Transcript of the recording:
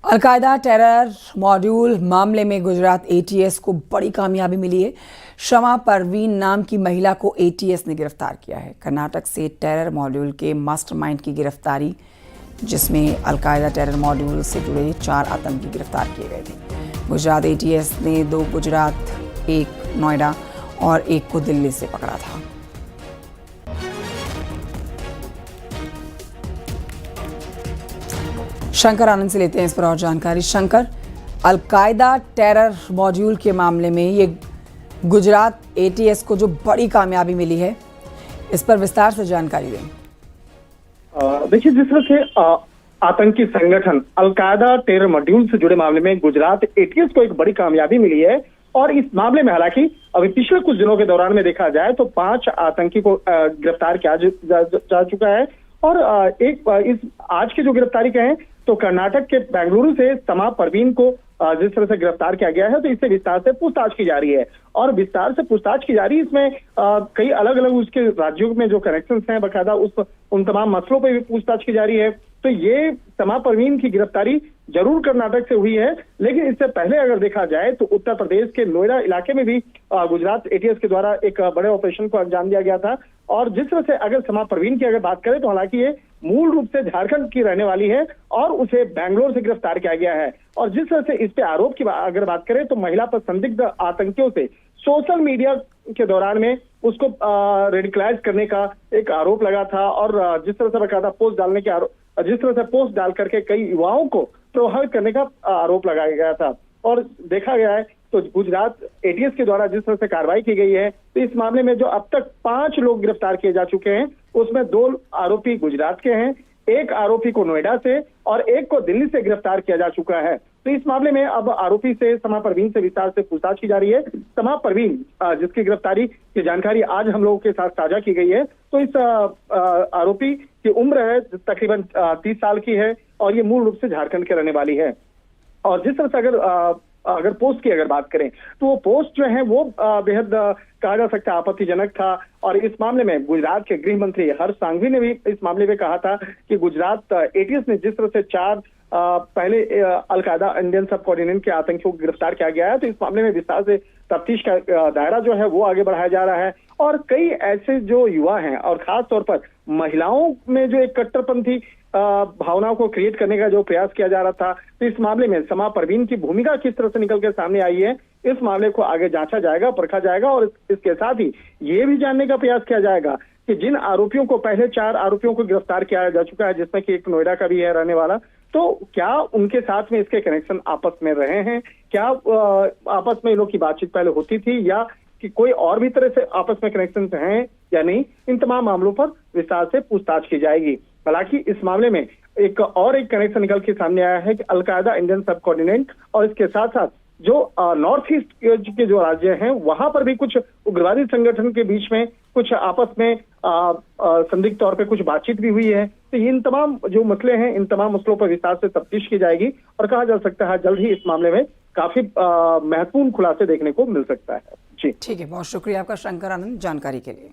Al Qaeda terror module मामले में Gujarat ATS को बड़ी कामयाबी मिली है। शमा परवीन नाम की महिला को एटीएस ने गिरफ्तार किया है। कर्नाटक से टेरर मॉड्यूल के मास्टरमाइंड की गिरफ्तारी, जिसमें अलकायदा टेरर मॉड्यूल से जुड़े 4 आतंकी गिरफ्तार किए गए थे। गुजरात एटीएस ने 2 गुजरात, 1 नोएडा और 1 को दिल्ली से पकड़ा था। शंकर आनंद से लेते हैं इस पर और जानकारी। शंकर, अलकायदा टेरर मॉड्यूल के मामले में ये गुजरात एटीएस को जो बड़ी कामयाबी मिली है, इस पर विस्तार से जानकारी दें। देखिए, जिस तरह से आतंकी संगठन अलकायदा टेरर मॉड्यूल से जुड़े मामले में गुजरात एटीएस को एक बड़ी कामयाबी मिली है और इस मामले में हालांकि अभी पिछले कुछ दिनों के दौरान में देखा जाए तो 5 आतंकी को गिरफ्तार किया जा चुका है और इस आज की जो गिरफ्तारी कहें तो कर्नाटक के बेंगलुरु से शमा परवीन को जिस तरह से गिरफ्तार किया गया है तो इससे विस्तार से पूछताछ की जा रही है और विस्तार से पूछताछ की जा रही है। इसमें कई अलग अलग उसके राज्यों में जो कनेक्शंस हैं बकायदा उन तमाम मसलों पर भी पूछताछ की जा रही है। तो ये शमा परवीन की गिरफ्तारी जरूर कर्नाटक से हुई है, लेकिन इससे पहले अगर देखा जाए तो उत्तर प्रदेश के नोएडा इलाके में भी गुजरात एटीएस के द्वारा एक बड़े ऑपरेशन को अंजाम दिया गया था। और जिस तरह से अगर शमा परवीन की अगर बात करें तो हालांकि ये मूल रूप से झारखंड की रहने वाली है और उसे बेंगलोर से गिरफ्तार किया गया है। और जिस तरह से इस पे आरोप की अगर बात करें तो महिला पर संदिग्ध आतंकियों से सोशल मीडिया के दौरान में उसको रेडिकलाइज करने का एक आरोप लगा था और जिस तरह से बकायदा पोस्ट डालने के आरोप, जिस तरह से पोस्ट डाल करके कई युवाओं को प्रभावित करने का आरोप लगाया गया था। और देखा गया है तो गुजरात एटीएस के द्वारा जिस तरह से कार्रवाई की गई है तो इस मामले में जो अब तक 5 लोग गिरफ्तार किए जा चुके हैं उसमें 2 आरोपी गुजरात के हैं, 1 आरोपी को नोएडा से और 1 को दिल्ली से गिरफ्तार किया जा चुका है। तो इस मामले में अब आरोपी से शमा परवीन से विस्तार से पूछताछ की जा रही है। शमा परवीन जिसकी गिरफ्तारी की जानकारी आज हम लोगों के साथ साझा की गई है तो इस आरोपी की उम्र है तकरीबन 30 साल की है और ये मूल रूप से झारखंड के रहने वाली है। और जिस तरह से अगर पोस्ट की अगर बात करें तो वो पोस्ट जो है वो बेहद कहा जा सकता है आपत्तिजनक था और इस मामले में गुजरात के गृह मंत्री हर्ष सांघवी ने भी इस मामले में कहा था कि गुजरात एटीएस ने जिस तरह से 4 पहले अलकायदा इंडियन सब कॉर्डिनेट के आतंकियों को गिरफ्तार किया गया है तो इस मामले में विस्तार से तफ्तीश का दायरा जो है वो आगे बढ़ाया जा रहा है। और कई ऐसे जो युवा हैं और खास तौर पर महिलाओं में जो एक कट्टरपंथी भावनाओं को क्रिएट करने का जो प्रयास किया जा रहा था तो इस मामले में शमा परवीन की भूमिका किस तरह से निकल के सामने आई है, इस मामले को आगे जांचा जाएगा, परखा जाएगा और इसके साथ ही ये भी जानने का प्रयास किया जाएगा कि जिन आरोपियों को पहले 4 आरोपियों को गिरफ्तार किया जा चुका है जिसमें कि एक नोएडा का भी है रहने वाला, तो क्या उनके साथ में इसके कनेक्शन आपस में रहे हैं, क्या आपस में इन लोग की बातचीत पहले होती थी या कि कोई और भी तरह से आपस में कनेक्शन हैं या नहीं, इन तमाम मामलों पर विस्तार से पूछताछ की जाएगी। हालांकि इस मामले में एक कनेक्शन निकल के सामने आया है कि अलकायदा इंडियन सब कॉर्डिनेट और इसके साथ साथ जो नॉर्थ ईस्ट के जो राज्य हैं वहां पर भी कुछ उग्रवादी संगठन के बीच में कुछ आपस में संदिग्ध तौर पे कुछ बातचीत भी हुई है। तो इन तमाम जो मसले हैं इन तमाम मसलों पर विस्तार से तफ्तीश की जाएगी और कहा जा सकता है जल्द ही इस मामले में काफी महत्वपूर्ण खुलासे देखने को मिल सकता है। जी ठीक है, बहुत शुक्रिया आपका शंकर आनंद जानकारी के लिए।